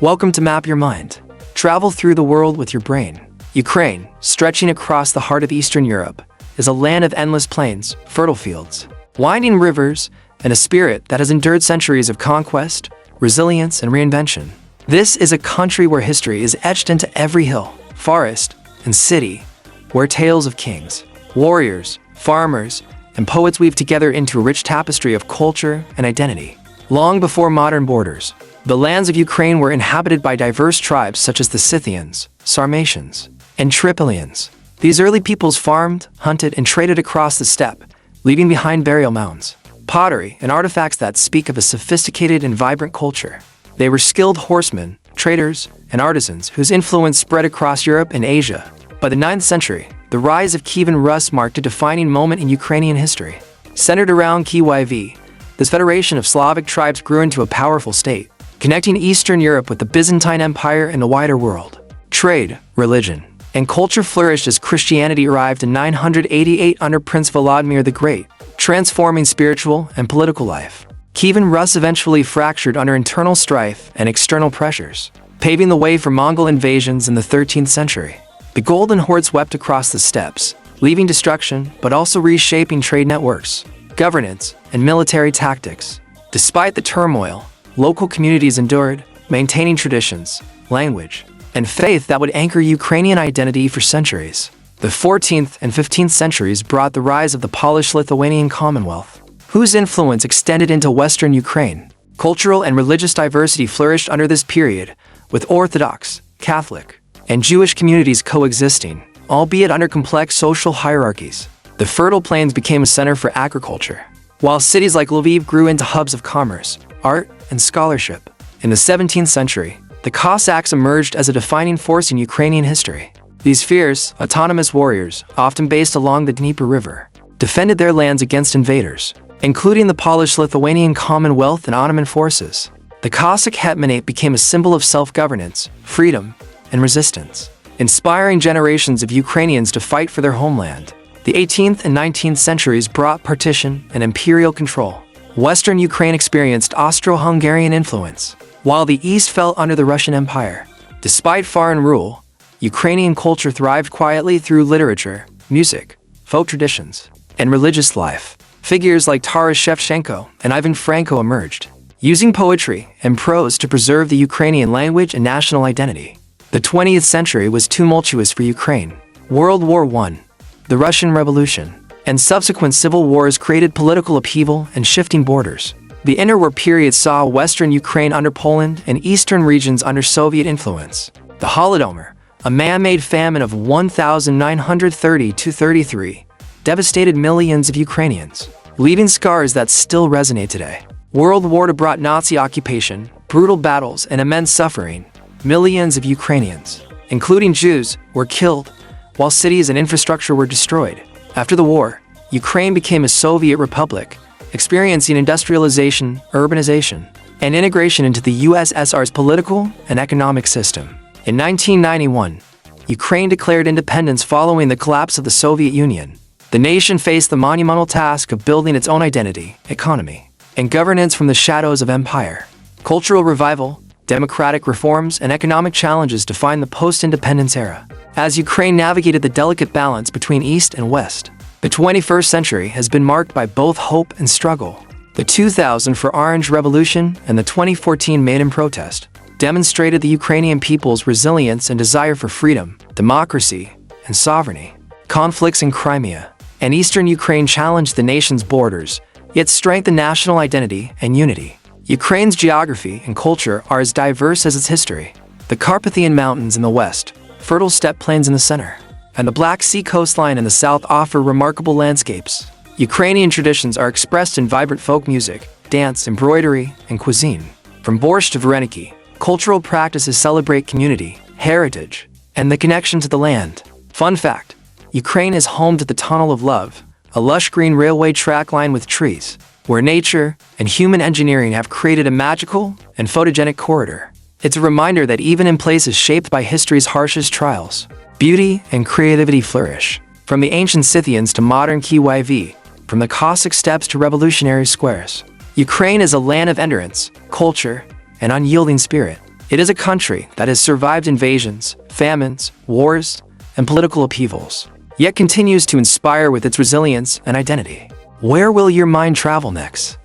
Welcome to Map Your Mind. Travel through the world with your brain. Ukraine, stretching across the heart of Eastern Europe, is a land of endless plains, fertile fields, winding rivers, and a spirit that has endured centuries of conquest, resilience, and reinvention. This is a country where history is etched into every hill, forest, and city, where tales of kings, warriors, farmers, and poets weave together into a rich tapestry of culture and identity. Long before modern borders, the lands of Ukraine were inhabited by diverse tribes such as the Scythians, Sarmatians, and Tripolians. These early peoples farmed, hunted, and traded across the steppe, leaving behind burial mounds, pottery, and artifacts that speak of a sophisticated and vibrant culture. They were skilled horsemen, traders, and artisans whose influence spread across Europe and Asia. By the 9th century, the rise of Kievan Rus marked a defining moment in Ukrainian history. Centered around Kyiv, this federation of Slavic tribes grew into a powerful state, connecting Eastern Europe with the Byzantine Empire and the wider world. Trade, religion, and culture flourished as Christianity arrived in 988 under Prince Vladimir the Great, transforming spiritual and political life. Kievan Rus eventually fractured under internal strife and external pressures, paving the way for Mongol invasions in the 13th century. The Golden Horde swept across the steppes, leaving destruction but also reshaping trade networks, governance, and military tactics. Despite the turmoil, local communities endured, maintaining traditions, language, and faith that would anchor Ukrainian identity for centuries. The 14th and 15th centuries brought the rise of the Polish-Lithuanian Commonwealth, whose influence extended into Western Ukraine. Cultural and religious diversity flourished under this period, with Orthodox, Catholic, and Jewish communities coexisting, albeit under complex social hierarchies. The fertile plains became a center for agriculture, while cities like Lviv grew into hubs of commerce, art, and scholarship. In the 17th century, the Cossacks emerged as a defining force in Ukrainian history. These fierce, autonomous warriors, often based along the Dnieper River, defended their lands against invaders, including the Polish-Lithuanian Commonwealth and Ottoman forces. The Cossack hetmanate became a symbol of self-governance, freedom, and resistance, inspiring generations of Ukrainians to fight for their homeland. The 18th and 19th centuries brought partition and imperial control. Western Ukraine experienced Austro-Hungarian influence, while the East fell under the Russian Empire. Despite foreign rule, Ukrainian culture thrived quietly through literature, music, folk traditions, and religious life. Figures like Taras Shevchenko and Ivan Franko emerged, using poetry and prose to preserve the Ukrainian language and national identity. The 20th century was tumultuous for Ukraine. World War I, the Russian Revolution, and subsequent civil wars created political upheaval and shifting borders. The interwar period saw Western Ukraine under Poland and Eastern regions under Soviet influence. The Holodomor, a man-made famine of 1930–33, devastated millions of Ukrainians, leaving scars that still resonate today. World War II brought Nazi occupation, brutal battles, and immense suffering. Millions of Ukrainians, including Jews, were killed, while cities and infrastructure were destroyed. After the war, Ukraine became a Soviet republic, experiencing industrialization, urbanization, and integration into the USSR's political and economic system. In 1991, Ukraine declared independence following the collapse of the Soviet Union. The nation faced the monumental task of building its own identity, economy, and governance from the shadows of empire. Cultural revival, democratic reforms, and economic challenges defined the post-independence era. As Ukraine navigated the delicate balance between East and West, the 21st century has been marked by both hope and struggle. The 2004 Orange Revolution and the 2014 Maidan protest demonstrated the Ukrainian people's resilience and desire for freedom, democracy, and sovereignty. Conflicts in Crimea and Eastern Ukraine challenged the nation's borders, yet strengthened national identity and unity. Ukraine's geography and culture are as diverse as its history. The Carpathian Mountains in the west, fertile steppe plains in the center, and the Black Sea coastline in the south offer remarkable landscapes. Ukrainian traditions are expressed in vibrant folk music, dance, embroidery, and cuisine. From borscht to vareniki, cultural practices celebrate community, heritage, and the connection to the land. Fun fact: Ukraine is home to the Tunnel of Love, a lush green railway track lined with trees, where nature and human engineering have created a magical and photogenic corridor. It's a reminder that even in places shaped by history's harshest trials, beauty and creativity flourish. From the ancient Scythians to modern Kyiv, from the Cossack steppes to revolutionary squares, Ukraine is a land of endurance, culture, and unyielding spirit. It is a country that has survived invasions, famines, wars, and political upheavals, yet continues to inspire with its resilience and identity. Where will your mind travel next?